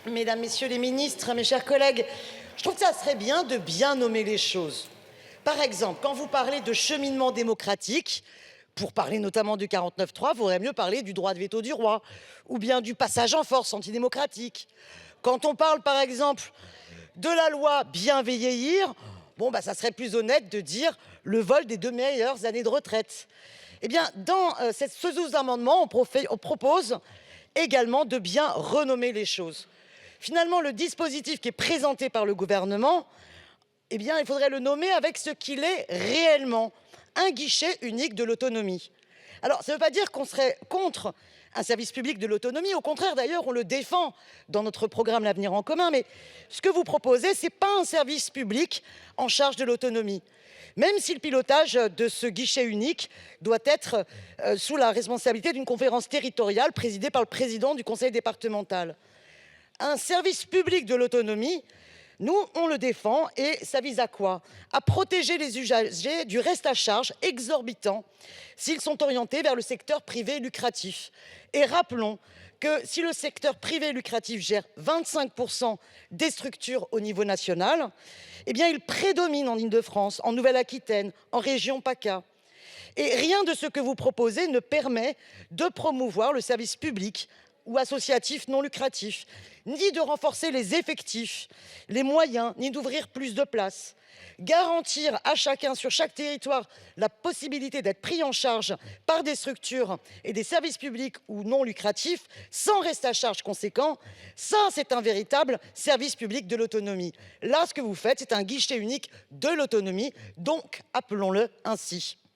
Mesdames, Messieurs les ministres, mes chers collègues, je trouve que ça serait bien de bien nommer les choses. Par exemple, quand vous parlez de cheminement démocratique, pour parler notamment du 49.3, il vaudrait mieux parler du droit de veto du roi ou bien du passage en force antidémocratique. Quand on parle, par exemple, de la loi bien vieillir, ça serait plus honnête de dire le vol des 2 meilleures années de retraite. Eh bien, dans ce sous-amendement, on propose également de bien renommer les choses. Finalement, le dispositif qui est présenté par le gouvernement, il faudrait le nommer avec ce qu'il est réellement, un guichet unique de l'autonomie. Alors, ça ne veut pas dire qu'on serait contre un service public de l'autonomie. Au contraire, d'ailleurs, on le défend dans notre programme L'Avenir en commun. Mais ce que vous proposez, ce n'est pas un service public en charge de l'autonomie. Même si le pilotage de ce guichet unique doit être sous la responsabilité d'une conférence territoriale présidée par le président du conseil départemental. Un service public de l'autonomie, nous, on le défend et ça vise à quoi? À protéger les usagers du reste à charge exorbitant s'ils sont orientés vers le secteur privé lucratif. Et rappelons que si le secteur privé lucratif gère 25% des structures au niveau national, il prédomine en Île-de-France, en Nouvelle-Aquitaine, en région PACA. Et rien de ce que vous proposez ne permet de promouvoir le service public ou associatif non lucratif, ni de renforcer les effectifs, les moyens, ni d'ouvrir plus de places. Garantir à chacun, sur chaque territoire, la possibilité d'être pris en charge par des structures et des services publics ou non lucratifs, sans reste à charge conséquent, ça, c'est un véritable service public de l'autonomie. Là, ce que vous faites, c'est un guichet unique de l'autonomie, donc appelons-le ainsi.